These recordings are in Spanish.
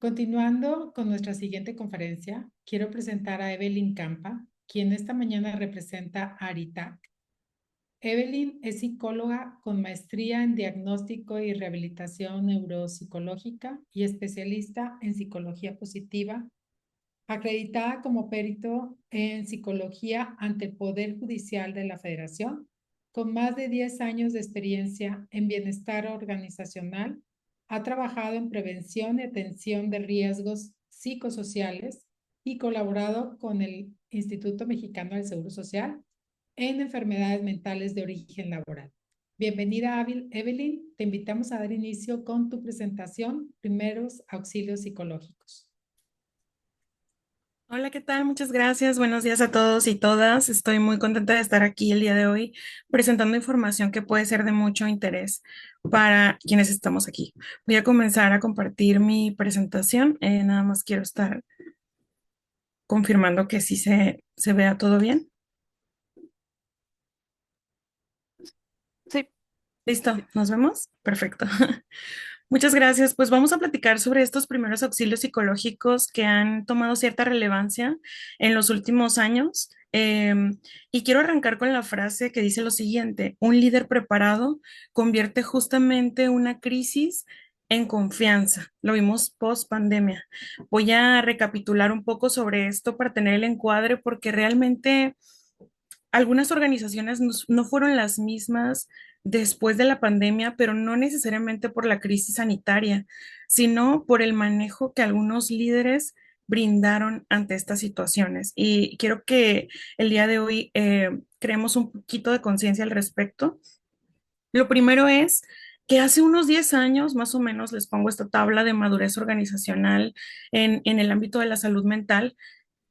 Continuando con nuestra siguiente conferencia, quiero presentar a Evelyn Campa, quien esta mañana representa a Aritac. Evelyn es psicóloga con maestría en diagnóstico y rehabilitación neuropsicológica y especialista en psicología positiva, acreditada como perito en psicología ante el Poder Judicial de la Federación, con más de 10 años de experiencia en bienestar organizacional. Ha trabajado en prevención y atención de riesgos psicosociales y colaborado con el Instituto Mexicano del Seguro Social en enfermedades mentales de origen laboral. Bienvenida, Evelyn. Te invitamos a dar inicio con tu presentación, primeros auxilios psicológicos. Hola, ¿qué tal? Muchas gracias. Buenos días a todos y todas. Estoy muy contenta de estar aquí el día de hoy presentando información que puede ser de mucho interés para quienes estamos aquí. Voy a comenzar a compartir mi presentación. Nada más quiero estar confirmando que sí se vea todo bien. Sí, ¿Listo? ¿Nos vemos? Perfecto. Muchas gracias. Pues vamos a platicar sobre estos primeros auxilios psicológicos que han tomado cierta relevancia en los últimos años. Y quiero arrancar con la frase que dice lo siguiente: un líder preparado convierte justamente una crisis en confianza. Lo vimos post pandemia. Voy a recapitular un poco sobre esto para tener el encuadre porque realmente algunas organizaciones no fueron las mismas después de la pandemia, pero no necesariamente por la crisis sanitaria, sino por el manejo que algunos líderes brindaron ante estas situaciones. Y quiero que el día de hoy creemos un poquito de conciencia al respecto. Lo primero es que hace unos 10 años, más o menos, les pongo esta tabla de madurez organizacional en el ámbito de la salud mental.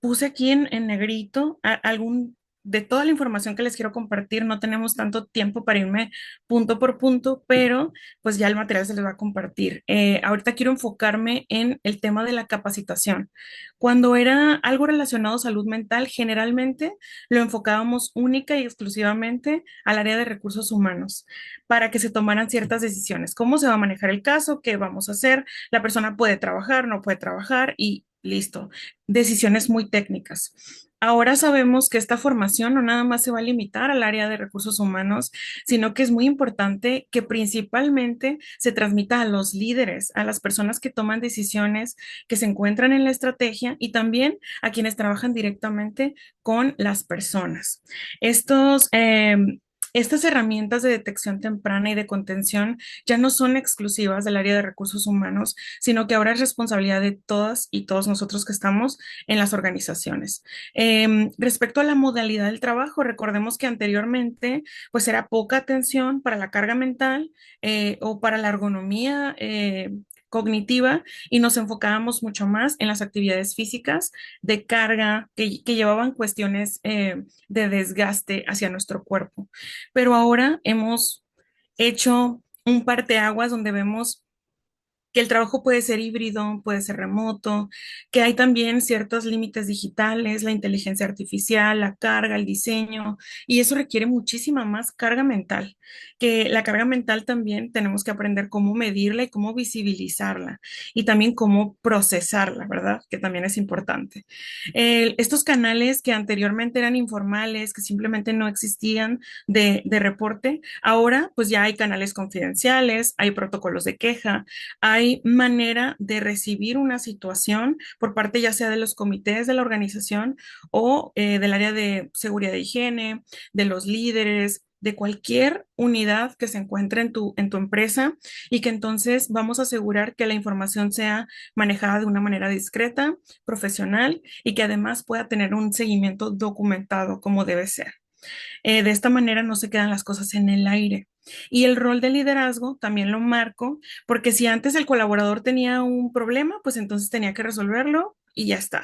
Puse aquí en negrito algún de toda la información que les quiero compartir. No tenemos tanto tiempo para irme punto por punto, pero pues ya el material se les va a compartir. Ahorita quiero enfocarme en el tema de la capacitación. Cuando era algo relacionado a salud mental, generalmente lo enfocábamos única y exclusivamente al área de recursos humanos para que se tomaran ciertas decisiones. ¿Cómo se va a manejar el caso? ¿Qué vamos a hacer? La persona puede trabajar, no puede trabajar y listo. Decisiones muy técnicas. Ahora sabemos que esta formación no nada más se va a limitar al área de recursos humanos, sino que es muy importante que principalmente se transmita a los líderes, a las personas que toman decisiones, que se encuentran en la estrategia y también a quienes trabajan directamente con las personas. Estos, estas herramientas de detección temprana y de contención ya no son exclusivas del área de recursos humanos, sino que ahora es responsabilidad de todas y todos nosotros que estamos en las organizaciones. Respecto a la modalidad del trabajo, recordemos que anteriormente pues era poca atención para la carga mental o para la ergonomía cognitiva y nos enfocábamos mucho más en las actividades físicas de carga que llevaban cuestiones de desgaste hacia nuestro cuerpo. Pero ahora hemos hecho un parteaguas donde vemos que el trabajo puede ser híbrido, puede ser remoto, que hay también ciertos límites digitales, la inteligencia artificial, la carga, el diseño, y eso requiere muchísima más carga mental, que la carga mental también tenemos que aprender cómo medirla y cómo visibilizarla, y también cómo procesarla, ¿verdad? Que también es importante. Estos canales que anteriormente eran informales, que simplemente no existían de reporte, ahora pues ya hay canales confidenciales, hay protocolos de queja, hay manera de recibir una situación por parte ya sea de los comités de la organización o del área de seguridad e higiene, de los líderes, de cualquier unidad que se encuentre en tu empresa y que entonces vamos a asegurar que la información sea manejada de una manera discreta, profesional y que además pueda tener un seguimiento documentado como debe ser. De esta manera no se quedan las cosas en el aire. Y el rol de liderazgo también lo marco, porque si antes el colaborador tenía un problema, pues entonces tenía que resolverlo y ya está.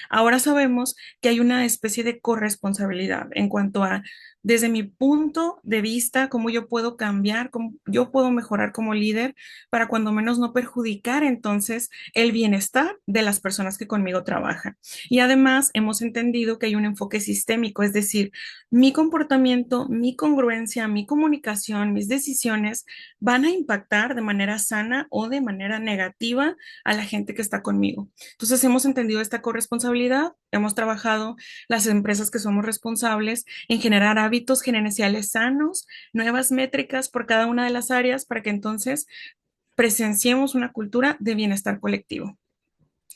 Ahora sabemos que hay una especie de corresponsabilidad en cuanto a, desde mi punto de vista, cómo yo puedo cambiar, cómo yo puedo mejorar como líder para cuando menos no perjudicar entonces el bienestar de las personas que conmigo trabajan. Y además hemos entendido que hay un enfoque sistémico, es decir, mi comportamiento, mi congruencia, mi comunicación, mis decisiones van a impactar de manera sana o de manera negativa a la gente que está conmigo. Entonces hemos entendido esta corresponsabilidad, hemos trabajado las empresas que somos responsables en generar hábitos gerenciales sanos, nuevas métricas por cada una de las áreas para que entonces presenciemos una cultura de bienestar colectivo.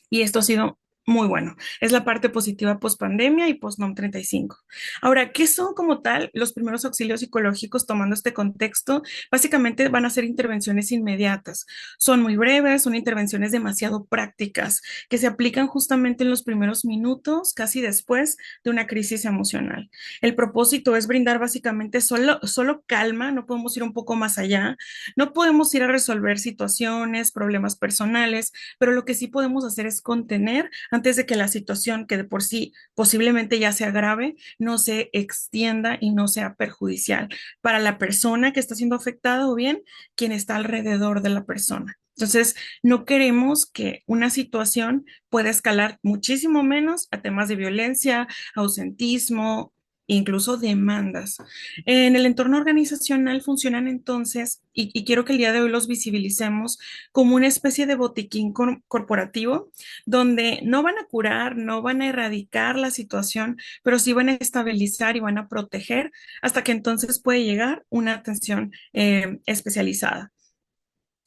Y esto ha sido muy bueno. Es la parte positiva post pandemia y post NOM 35. Ahora, ¿qué son como tal los primeros auxilios psicológicos tomando este contexto? Básicamente van a ser intervenciones inmediatas. Son muy breves, son intervenciones demasiado prácticas que se aplican justamente en los primeros minutos, casi después de una crisis emocional. El propósito es brindar básicamente solo calma, no podemos ir un poco más allá, no podemos ir a resolver situaciones, problemas personales, pero lo que sí podemos hacer es contener antes de que la situación, que de por sí posiblemente ya sea grave, no se extienda y no sea perjudicial para la persona que está siendo afectada o bien quien está alrededor de la persona. Entonces, no queremos que una situación pueda escalar muchísimo menos a temas de violencia, ausentismo, incluso demandas. En el entorno organizacional funcionan entonces, y quiero que el día de hoy los visibilicemos como una especie de botiquín corporativo donde no van a curar, no van a erradicar la situación, pero sí van a estabilizar y van a proteger hasta que entonces puede llegar una atención especializada.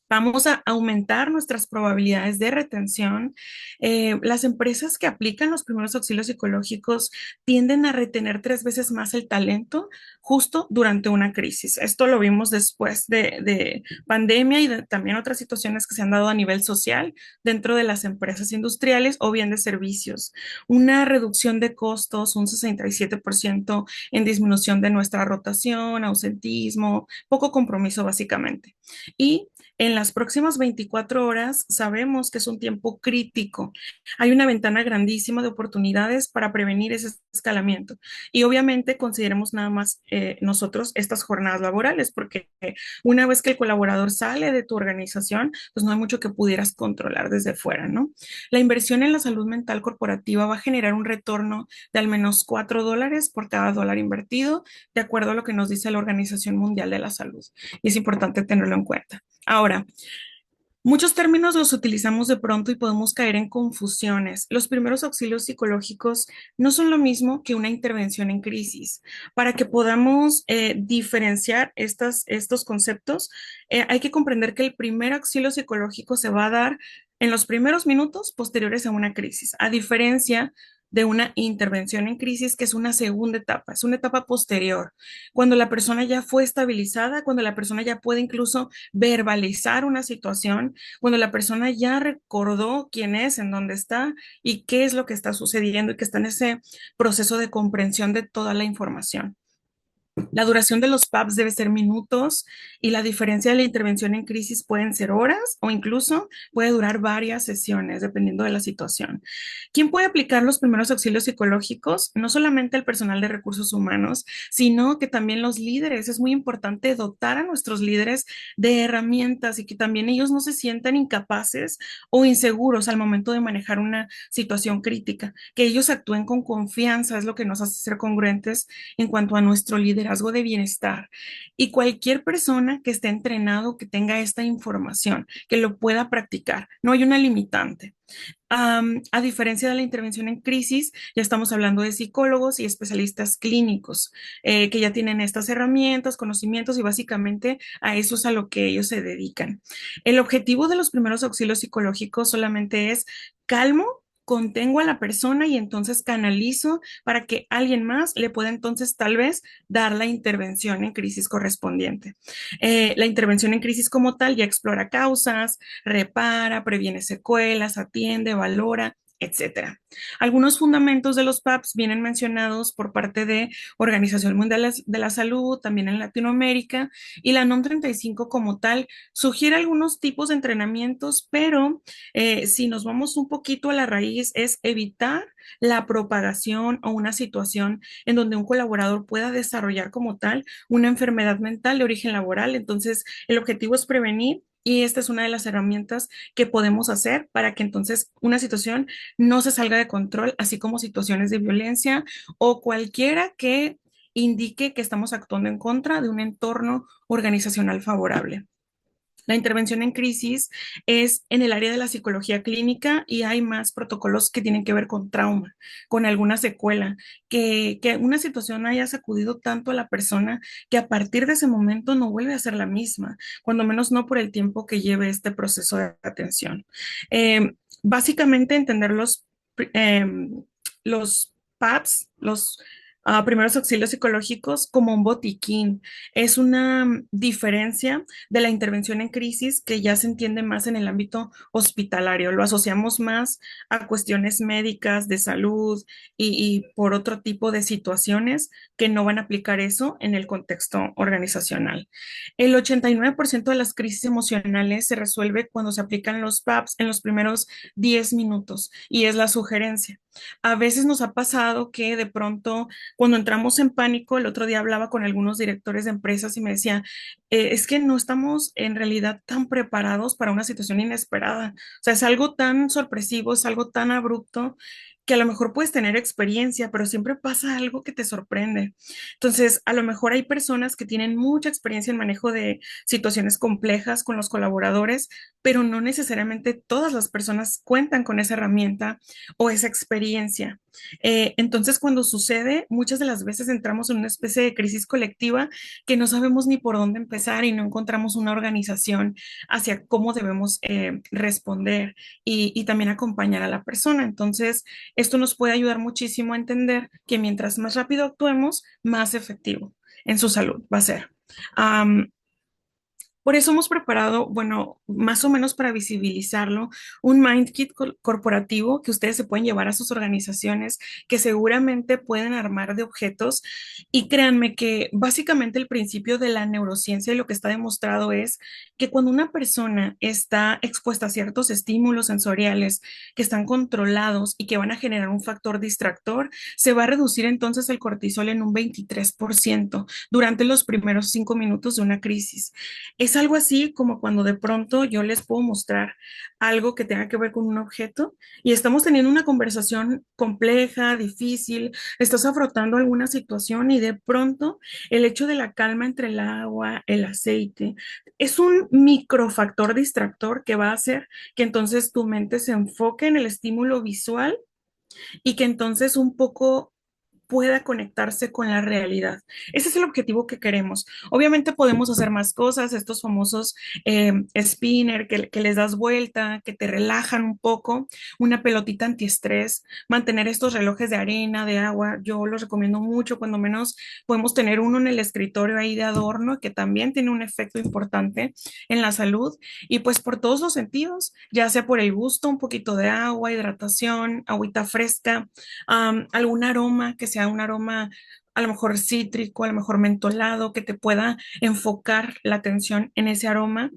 Vamos a aumentar nuestras probabilidades de retención. Las empresas que aplican los primeros auxilios psicológicos tienden a retener 3 veces más el talento justo durante una crisis. Esto lo vimos después de pandemia y también otras situaciones que se han dado a nivel social dentro de las empresas industriales o bien de servicios. Una reducción de costos, un 67% en disminución de nuestra rotación, ausentismo, poco compromiso básicamente. Y en las próximas 24 horas sabemos que es un tiempo crítico. Hay una ventana grandísima de oportunidades para prevenir ese escalamiento. Y obviamente consideremos nada más nosotros estas jornadas laborales, porque una vez que el colaborador sale de tu organización, pues no hay mucho que pudieras controlar desde fuera, ¿no? La inversión en la salud mental corporativa va a generar un retorno de al menos $4 por cada dólar invertido, de acuerdo a lo que nos dice la Organización Mundial de la Salud. Y es importante tenerlo en cuenta. Ahora, muchos términos los utilizamos de pronto y podemos caer en confusiones. Los primeros auxilios psicológicos no son lo mismo que una intervención en crisis. Para que podamos diferenciar estos conceptos, hay que comprender que el primer auxilio psicológico se va a dar en los primeros minutos posteriores a una crisis, a diferencia de una intervención en crisis, que es una segunda etapa, es una etapa posterior, cuando la persona ya fue estabilizada, cuando la persona ya puede incluso verbalizar una situación, cuando la persona ya recordó quién es, en dónde está y qué es lo que está sucediendo y que está en ese proceso de comprensión de toda la información. La duración de los PAPs debe ser minutos y la diferencia de la intervención en crisis pueden ser horas o incluso puede durar varias sesiones dependiendo de la situación. ¿Quién puede aplicar los primeros auxilios psicológicos? No solamente el personal de recursos humanos, sino que también los líderes. Es muy importante dotar a nuestros líderes de herramientas y que también ellos no se sientan incapaces o inseguros al momento de manejar una situación crítica, que ellos actúen con confianza, es lo que nos hace ser congruentes en cuanto a nuestro liderazgo de bienestar. Y cualquier persona que esté entrenado, que tenga esta información, que lo pueda practicar, no hay una limitante. A diferencia de la intervención en crisis, ya estamos hablando de psicólogos y especialistas clínicos que ya tienen estas herramientas, conocimientos y básicamente a eso es a lo que ellos se dedican. El objetivo de los primeros auxilios psicológicos solamente es calmo, contengo a la persona y entonces canalizo para que alguien más le pueda entonces tal vez dar la intervención en crisis correspondiente. La intervención en crisis como tal ya explora causas, repara, previene secuelas, atiende, valora etcétera. Algunos fundamentos de los PAPs vienen mencionados por parte de Organización Mundial de la Salud, también en Latinoamérica, y la NOM 35 como tal sugiere algunos tipos de entrenamientos, pero si nos vamos un poquito a la raíz, es evitar la propagación o una situación en donde un colaborador pueda desarrollar como tal una enfermedad mental de origen laboral. Entonces, el objetivo es prevenir. Y esta es una de las herramientas que podemos hacer para que entonces una situación no se salga de control, así como situaciones de violencia o cualquiera que indique que estamos actuando en contra de un entorno organizacional favorable. La intervención en crisis es en el área de la psicología clínica y hay más protocolos que tienen que ver con trauma, con alguna secuela, que una situación haya sacudido tanto a la persona que a partir de ese momento no vuelve a ser la misma, cuando menos no por el tiempo que lleve este proceso de atención. Básicamente entender eh, los PAPs, los primeros auxilios psicológicos como un botiquín. Es una diferencia de la intervención en crisis que ya se entiende más en el ámbito hospitalario. Lo asociamos más a cuestiones médicas, de salud y por otro tipo de situaciones que no van a aplicar eso en el contexto organizacional. El 89% de las crisis emocionales se resuelve cuando se aplican los PAPs en los primeros 10 minutos y es la sugerencia. A veces nos ha pasado que de pronto cuando entramos en pánico, el otro día hablaba con algunos directores de empresas y me decía, es que no estamos en realidad tan preparados para una situación inesperada. O sea, es algo tan sorpresivo, es algo tan abrupto que a lo mejor puedes tener experiencia, pero siempre pasa algo que te sorprende. Entonces, a lo mejor hay personas que tienen mucha experiencia en manejo de situaciones complejas con los colaboradores, pero no necesariamente todas las personas cuentan con esa herramienta o esa experiencia. Entonces, cuando sucede, muchas de las veces entramos en una especie de crisis colectiva que no sabemos ni por dónde empezar y no encontramos una organización hacia cómo debemos responder y también acompañar a la persona. Entonces, esto nos puede ayudar muchísimo a entender que mientras más rápido actuemos, más efectivo en su salud va a ser. Um, por eso hemos preparado, bueno, más o menos para visibilizarlo, un Mind Kit corporativo que ustedes se pueden llevar a sus organizaciones, que seguramente pueden armar de objetos. Y créanme que básicamente el principio de la neurociencia y lo que está demostrado es que cuando una persona está expuesta a ciertos estímulos sensoriales que están controlados y que van a generar un factor distractor, se va a reducir entonces el cortisol en un 23% durante los primeros 5 minutos de una crisis. Es algo así como cuando de pronto yo les puedo mostrar algo que tenga que ver con un objeto y estamos teniendo una conversación compleja, difícil, estás afrontando alguna situación y de pronto el hecho de la calma entre el agua, el aceite, es un microfactor distractor que va a hacer que entonces tu mente se enfoque en el estímulo visual y que entonces un poco pueda conectarse con la realidad. Ese es el objetivo que queremos. Obviamente podemos hacer más cosas, estos famosos spinner que les das vuelta, que te relajan un poco, una pelotita antiestrés, mantener estos relojes de arena, de agua, yo los recomiendo mucho, cuando menos podemos tener uno en el escritorio ahí de adorno, que también tiene un efecto importante en la salud y pues por todos los sentidos, ya sea por el gusto, un poquito de agua, hidratación, agüita fresca, algún aroma que sea un aroma a lo mejor cítrico, a lo mejor mentolado, que te pueda enfocar la atención en ese aroma.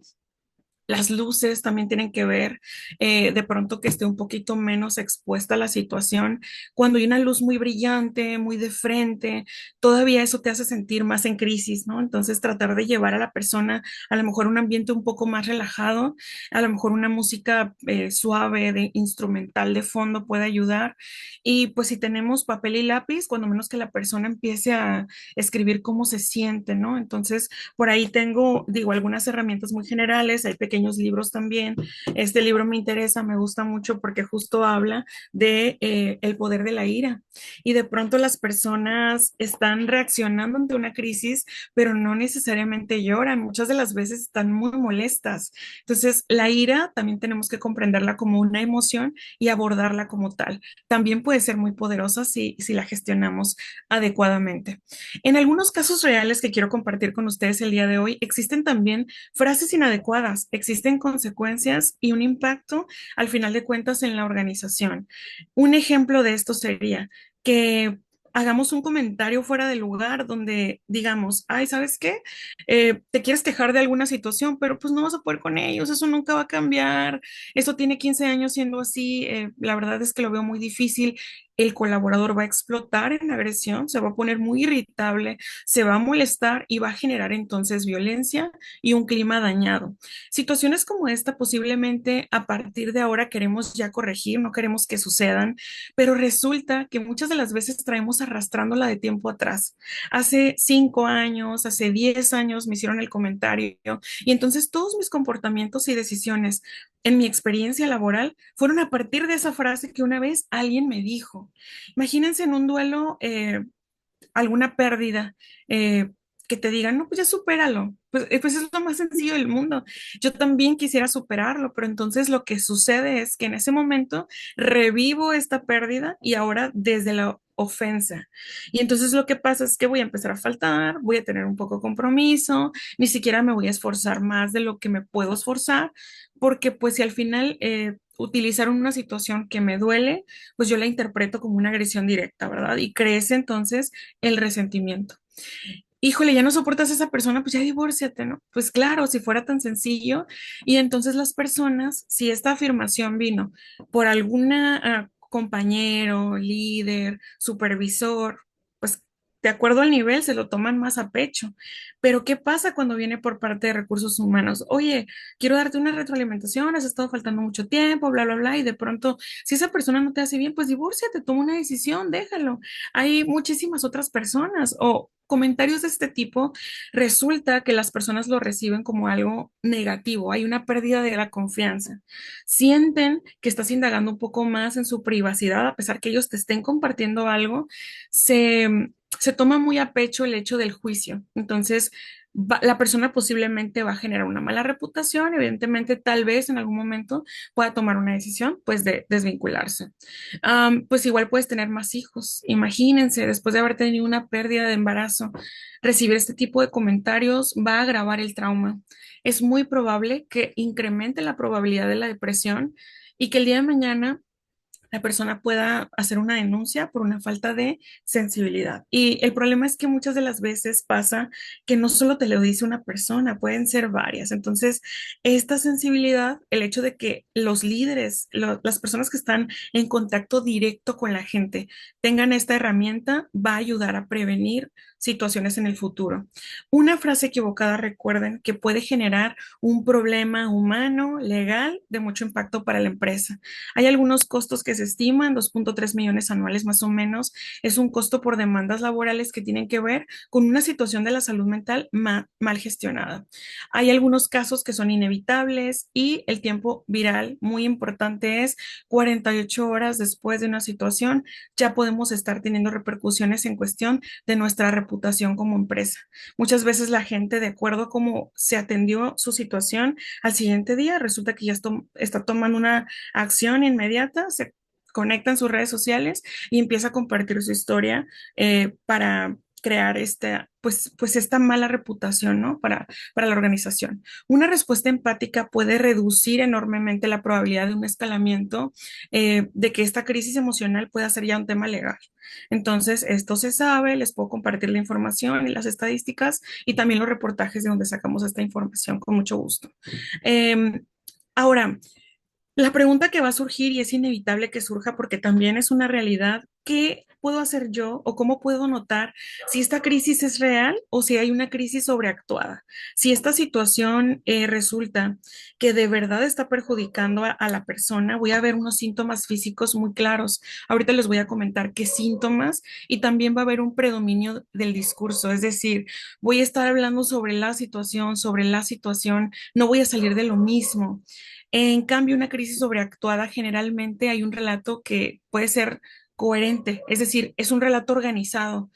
Las luces también tienen que ver, de pronto que esté un poquito menos expuesta a la situación. Cuando hay una luz muy brillante, muy de frente, todavía eso te hace sentir más en crisis, ¿no? Entonces tratar de llevar a la persona a lo mejor un ambiente un poco más relajado, a lo mejor una música suave, de instrumental de fondo puede ayudar. Y pues si tenemos papel y lápiz, cuando menos que la persona empiece a escribir cómo se siente, ¿no? Entonces por ahí tengo, digo, algunas herramientas muy generales, hay pequeños libros también. Este libro me interesa, me gusta mucho porque justo habla de el poder de la ira. Y de pronto las personas están reaccionando ante una crisis, pero no necesariamente lloran. Muchas de las veces están muy molestas. Entonces, la ira también tenemos que comprenderla como una emoción y abordarla como tal. También puede ser muy poderosa si la gestionamos adecuadamente. En algunos casos reales que quiero compartir con ustedes el día de hoy, existen también frases inadecuadas, existen existen consecuencias y un impacto al final de cuentas en la organización. Un ejemplo de esto sería que hagamos un comentario fuera de lugar donde digamos, ay, ¿sabes qué? Te quieres quejar de alguna situación, pero pues no vas a poder con ellos, eso nunca va a cambiar, eso tiene 15 años siendo así, la verdad es que lo veo muy difícil. El colaborador va a explotar en agresión, se va a poner muy irritable, se va a molestar y va a generar entonces violencia y un clima dañado. Situaciones como esta posiblemente a partir de ahora queremos ya corregir, no queremos que sucedan, pero resulta que muchas de las veces traemos arrastrándola de tiempo atrás. Hace 5 años, hace 10 años me hicieron el comentario y entonces todos mis comportamientos y decisiones en mi experiencia laboral fueron a partir de esa frase que una vez alguien me dijo. Imagínense en un duelo, alguna pérdida, que te digan, no, pues ya supéralo. Pues es lo más sencillo del mundo. Yo también quisiera superarlo, pero entonces lo que sucede es que en ese momento revivo esta pérdida y ahora desde la ofensa. Y entonces lo que pasa es que voy a empezar a faltar, voy a tener un poco de compromiso, ni siquiera me voy a esforzar más de lo que me puedo esforzar, porque pues si al final utilizaron una situación que me duele, pues yo la interpreto como una agresión directa, ¿verdad? Y crece entonces el resentimiento. Híjole, ya no soportas a esa persona, pues ya divórciate, ¿no? Pues claro, si fuera tan sencillo. Y entonces las personas, si esta afirmación vino por alguna compañero, líder, supervisor, pues de acuerdo al nivel se lo toman más a pecho. Pero ¿qué pasa cuando viene por parte de recursos humanos? Oye, quiero darte una retroalimentación, has estado faltando mucho tiempo, bla, bla, bla, y de pronto, si esa persona no te hace bien, pues divórciate, toma una decisión, déjalo. Hay muchísimas otras personas o comentarios de este tipo, resulta que las personas lo reciben como algo negativo, hay una pérdida de la confianza. Sienten que estás indagando un poco más en su privacidad, a pesar que ellos te estén compartiendo algo, se toma muy a pecho el hecho del juicio. Entonces, la persona posiblemente va a generar una mala reputación, evidentemente tal vez en algún momento pueda tomar una decisión, pues de desvincularse. Pues igual puedes tener más hijos. Imagínense, después de haber tenido una pérdida de embarazo, recibir este tipo de comentarios va a agravar el trauma. Es muy probable que incremente la probabilidad de la depresión y que el día de mañana la persona pueda hacer una denuncia por una falta de sensibilidad. Y el problema es que muchas de las veces pasa que no solo te lo dice una persona, pueden ser varias. Entonces, esta sensibilidad, el hecho de que los líderes, las personas que están en contacto directo con la gente, tengan esta herramienta, va a ayudar a prevenir situaciones en el futuro. Una frase equivocada, recuerden, que puede generar un problema humano, legal, de mucho impacto para la empresa. Hay algunos costos que se estiman, 2.3 millones anuales más o menos. Es un costo por demandas laborales que tienen que ver con una situación de la salud mental mal gestionada. Hay algunos casos que son inevitables y el tiempo viral, muy importante, es 48 horas después de una situación, ya podemos estar teniendo repercusiones en cuestión de nuestra reputación como empresa. Muchas veces la gente, de acuerdo a cómo se atendió su situación, al siguiente día resulta que ya está tomando una acción inmediata, se conecta en sus redes sociales y empieza a compartir su historia para crear pues esta mala reputación, ¿no? Para la organización. Una respuesta empática puede reducir enormemente la probabilidad de un escalamiento, de que esta crisis emocional pueda ser ya un tema legal. Entonces, esto se sabe, les puedo compartir la información y las estadísticas y también los reportajes de donde sacamos esta información con mucho gusto. Ahora, la pregunta que va a surgir, y es inevitable que surja porque también es una realidad, ¿qué puedo hacer yo o cómo puedo notar si esta crisis es real o si hay una crisis sobreactuada? Si esta situación resulta que de verdad está perjudicando a la persona, voy a ver unos síntomas físicos muy claros. Ahorita les voy a comentar qué síntomas y también va a haber un predominio del discurso, es decir, voy a estar hablando sobre la situación, no voy a salir de lo mismo. En cambio, una crisis sobreactuada generalmente hay un relato que puede ser coherente, es decir, es un relato organizado.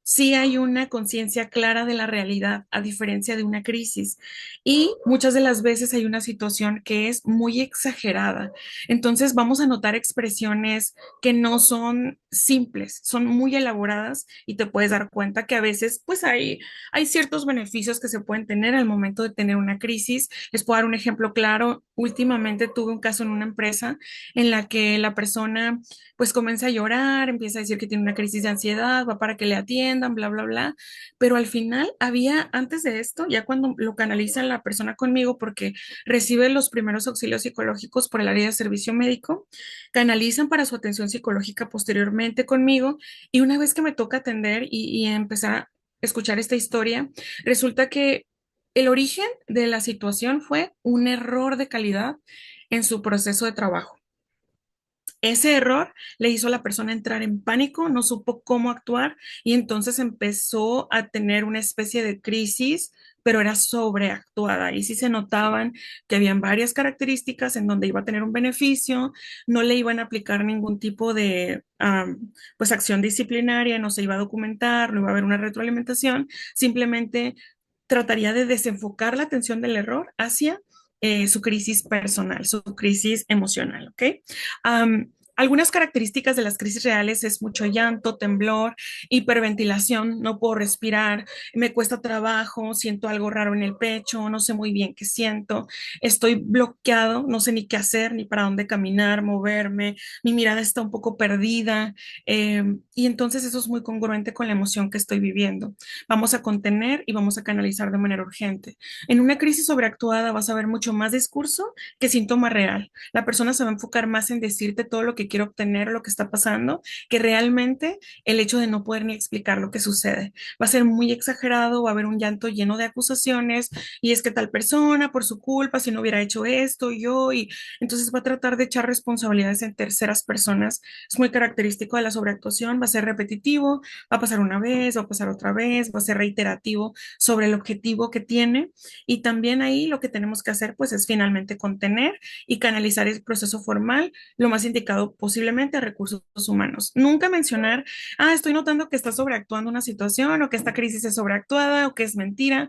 sí hay una conciencia clara de la realidad, a diferencia de una crisis. Y muchas de las veces hay una situación que es muy exagerada. Entonces vamos a notar expresiones que no son simples, son muy elaboradas y te puedes dar cuenta que a veces pues hay ciertos beneficios que se pueden tener al momento de tener una crisis. Les puedo dar un ejemplo claro. Últimamente tuve un caso en una empresa en la que la persona pues comienza a llorar, empieza a decir que tiene una crisis de ansiedad, va para que le atiendan, bla, bla, bla. Pero al final había, antes de esto, ya cuando lo canaliza la persona conmigo, porque recibe los primeros auxilios psicológicos por el área de servicio médico, canalizan para su atención psicológica posteriormente conmigo y una vez que me toca atender y empezar a escuchar esta historia, resulta que el origen de la situación fue un error de calidad en su proceso de trabajo. Ese error le hizo a la persona entrar en pánico, no supo cómo actuar y entonces empezó a tener una especie de crisis, pero era sobreactuada. Y sí se notaban que habían varias características en donde iba a tener un beneficio, no le iban a aplicar ningún tipo de pues acción disciplinaria, no se iba a documentar, no iba a haber una retroalimentación, simplemente trataría de desenfocar la atención del error hacia su crisis personal, su crisis emocional, ¿ok? Algunas características de las crisis reales es mucho llanto, temblor, hiperventilación, no puedo respirar, me cuesta trabajo, siento algo raro en el pecho, no sé muy bien qué siento, estoy bloqueado, no sé ni qué hacer, ni para dónde caminar, moverme, mi mirada está un poco perdida, y entonces eso es muy congruente con la emoción que estoy viviendo. Vamos a contener y vamos a canalizar de manera urgente. En una crisis sobreactuada vas a ver mucho más discurso que síntoma real. La persona se va a enfocar más en decirte todo lo que quiere obtener, lo que está pasando, que realmente el hecho de no poder ni explicar lo que sucede. Va a ser muy exagerado, va a haber un llanto lleno de acusaciones y es que tal persona por su culpa, si no hubiera hecho esto, yo, y entonces va a tratar de echar responsabilidades en terceras personas. Es muy característico de la sobreactuación, va a ser repetitivo, va a pasar una vez, va a pasar otra vez, va a ser reiterativo sobre el objetivo que tiene y también ahí lo que tenemos que hacer pues es finalmente contener y canalizar el proceso formal lo más indicado posiblemente a recursos humanos. Nunca mencionar, estoy notando que está sobreactuando una situación o que esta crisis es sobreactuada o que es mentira.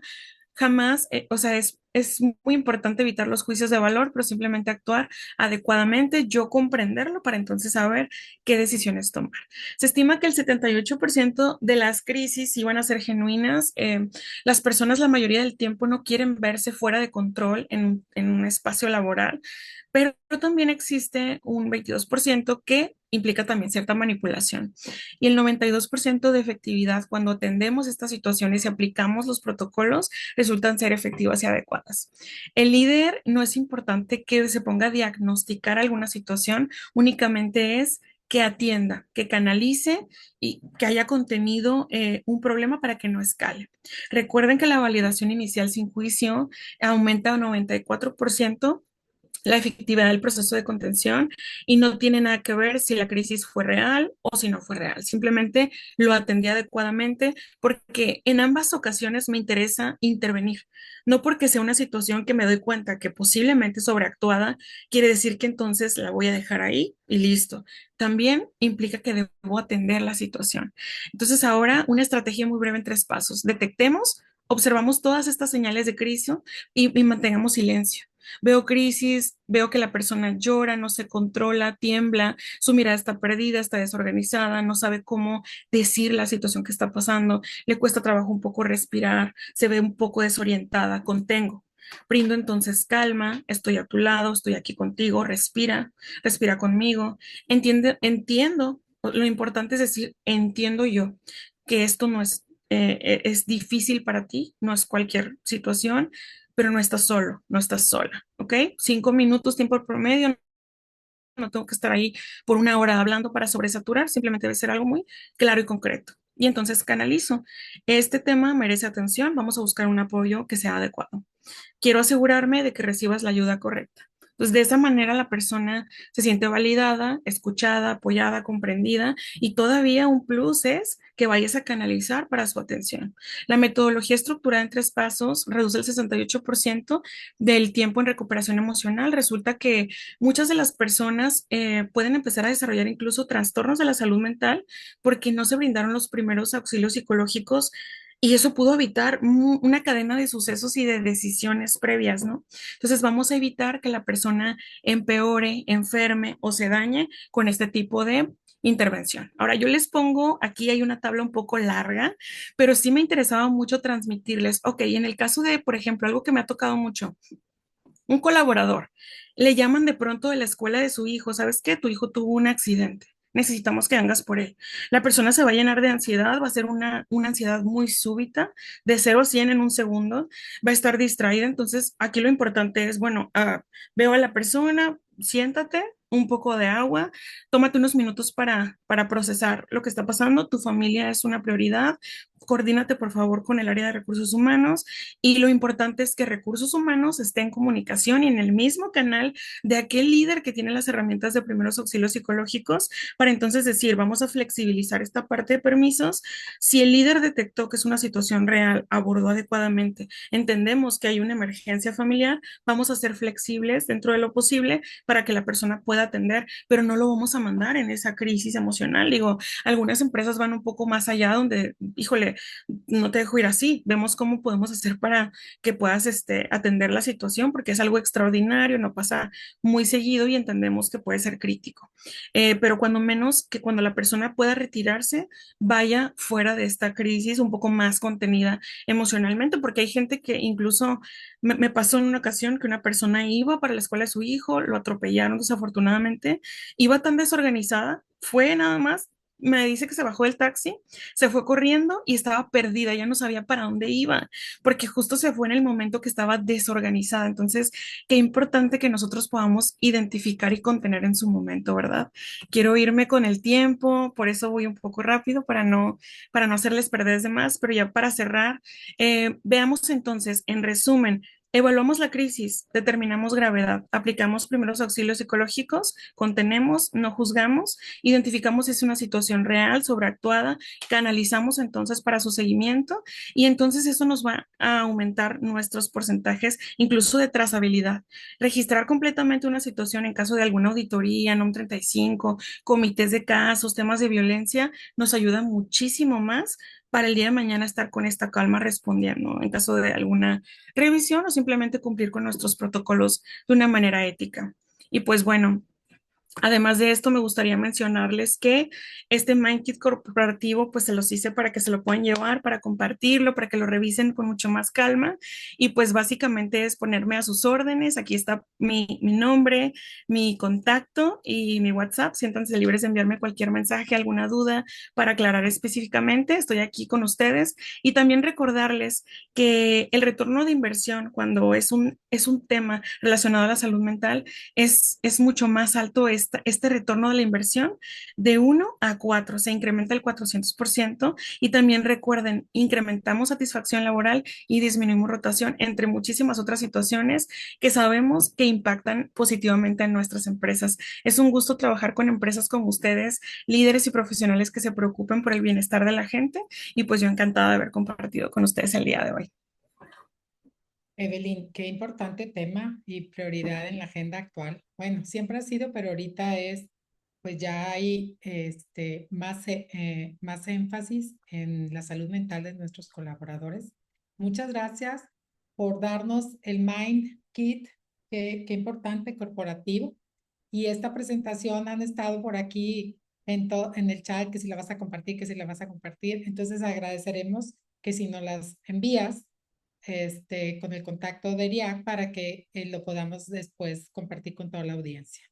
Jamás, o sea, es muy importante evitar los juicios de valor, pero simplemente actuar adecuadamente, yo comprenderlo para entonces saber qué decisiones tomar. Se estima que el 78% de las crisis iban a ser genuinas. Las personas la mayoría del tiempo no quieren verse fuera de control en un espacio laboral, pero también existe un 22% que implica también cierta manipulación. Y el 92% de efectividad cuando atendemos estas situaciones y aplicamos los protocolos resultan ser efectivas y adecuadas. El líder no es importante que se ponga a diagnosticar alguna situación, únicamente es que atienda, que canalice y que haya contenido un problema para que no escale. Recuerden que la validación inicial sin juicio aumenta a 94% la efectividad del proceso de contención y no tiene nada que ver si la crisis fue real o si no fue real. Simplemente lo atendí adecuadamente porque en ambas ocasiones me interesa intervenir. No porque sea una situación que me doy cuenta que posiblemente sobreactuada, quiere decir que entonces la voy a dejar ahí y listo. También implica que debo atender la situación. Entonces ahora una estrategia muy breve en 3 pasos. Detectemos, observamos todas estas señales de crisis y mantengamos silencio. Veo crisis, veo que la persona llora, no se controla, tiembla, su mirada está perdida, está desorganizada, no sabe cómo decir la situación que está pasando, le cuesta trabajo un poco respirar, se ve un poco desorientada, contengo. Brindo entonces calma, estoy a tu lado, estoy aquí contigo, respira, respira conmigo. Entiendo, lo importante es decir, entiendo yo que esto no es, es difícil para ti, no es cualquier situación, pero no estás solo, no estás sola, ¿ok? 5 minutos, tiempo promedio, no tengo que estar ahí por una hora hablando para sobresaturar, simplemente debe ser algo muy claro y concreto. Y entonces canalizo. Este tema merece atención, vamos a buscar un apoyo que sea adecuado. Quiero asegurarme de que recibas la ayuda correcta. Entonces, de esa manera la persona se siente validada, escuchada, apoyada, comprendida y todavía un plus es que vayas a canalizar para su atención. La metodología estructurada en 3 pasos reduce el 68% del tiempo en recuperación emocional. Resulta que muchas de las personas pueden empezar a desarrollar incluso trastornos de la salud mental porque no se brindaron los primeros auxilios psicológicos y eso pudo evitar una cadena de sucesos y de decisiones previas, ¿no? Entonces vamos a evitar que la persona empeore, enferme o se dañe con este tipo de intervención. Ahora yo les pongo, aquí hay una tabla un poco larga, pero sí me interesaba mucho transmitirles, ok, en el caso de, por ejemplo, algo que me ha tocado mucho, un colaborador, le llaman de pronto de la escuela de su hijo, ¿sabes qué? Tu hijo tuvo un accidente. Necesitamos que vengas por él. La persona se va a llenar de ansiedad, va a ser una ansiedad muy súbita, de 0 a 100 en un segundo, va a estar distraída. Entonces, aquí lo importante es, bueno, veo a la persona, siéntate, un poco de agua, tómate unos minutos para procesar lo que está pasando. Tu familia es una prioridad. Coordínate, por favor, con el área de recursos humanos y lo importante es que recursos humanos esté en comunicación y en el mismo canal de aquel líder que tiene las herramientas de primeros auxilios psicológicos para entonces decir, vamos a flexibilizar esta parte de permisos. Si el líder detectó que es una situación real, abordó adecuadamente, entendemos que hay una emergencia familiar, vamos a ser flexibles dentro de lo posible para que la persona pueda atender, pero no lo vamos a mandar en esa crisis emocional. Digo, algunas empresas van un poco más allá donde, híjole, no te dejo ir así, vemos cómo podemos hacer para que puedas atender la situación, porque es algo extraordinario, no pasa muy seguido y entendemos que puede ser crítico. Pero cuando menos que cuando la persona pueda retirarse, vaya fuera de esta crisis un poco más contenida emocionalmente, porque hay gente que incluso me pasó en una ocasión que una persona iba para la escuela de su hijo, lo atropellaron desafortunadamente, iba tan desorganizada, fue nada más me dice que se bajó del taxi, se fue corriendo y estaba perdida, ya no sabía para dónde iba, porque justo se fue en el momento que estaba desorganizada. Entonces, qué importante que nosotros podamos identificar y contener en su momento, ¿verdad? Quiero irme con el tiempo, por eso voy un poco rápido para no hacerles perder de más, pero ya para cerrar, veamos entonces, en resumen, evaluamos la crisis, determinamos gravedad, aplicamos primeros auxilios psicológicos, contenemos, no juzgamos, identificamos si es una situación real, sobreactuada, canalizamos entonces para su seguimiento y entonces eso nos va a aumentar nuestros porcentajes, incluso de trazabilidad. Registrar completamente una situación en caso de alguna auditoría, NOM 35, comités de casos, temas de violencia, nos ayuda muchísimo más para el día de mañana estar con esta calma respondiendo en caso de alguna revisión o simplemente cumplir con nuestros protocolos de una manera ética. Y pues bueno, además de esto, me gustaría mencionarles que este Mindkit corporativo, pues se los hice para que se lo puedan llevar, para compartirlo, para que lo revisen con mucho más calma. Y pues básicamente es ponerme a sus órdenes. Aquí está mi nombre, mi contacto y mi WhatsApp. Siéntanse libres de enviarme cualquier mensaje, alguna duda para aclarar específicamente. Estoy aquí con ustedes. Y también recordarles que el retorno de inversión, cuando es un tema relacionado a la salud mental, es mucho más alto este retorno de la inversión de 1 a 4, se incrementa el 400% y también recuerden, incrementamos satisfacción laboral y disminuimos rotación, entre muchísimas otras situaciones que sabemos que impactan positivamente en nuestras empresas. Es un gusto trabajar con empresas como ustedes, líderes y profesionales que se preocupen por el bienestar de la gente y pues yo encantada de haber compartido con ustedes el día de hoy. Evelyn, qué importante tema y prioridad en la agenda actual. Bueno, siempre ha sido, pero ahorita es, pues ya hay más énfasis en la salud mental de nuestros colaboradores. Muchas gracias por darnos el Mind Kit, qué importante corporativo. Y esta presentación han estado por aquí en el chat, que si la vas a compartir, que si la vas a compartir. Entonces agradeceremos que si nos las envías con el contacto de ERIAC para que lo podamos después compartir con toda la audiencia.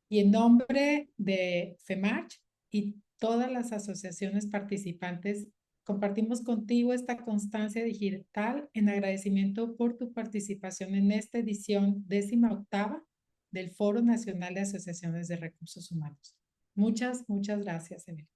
Y en nombre de FEMARCH y todas las asociaciones participantes, compartimos contigo esta constancia digital en agradecimiento por tu participación en esta edición 18ª del Foro Nacional de Asociaciones de Recursos Humanos. Muchas gracias, Emily.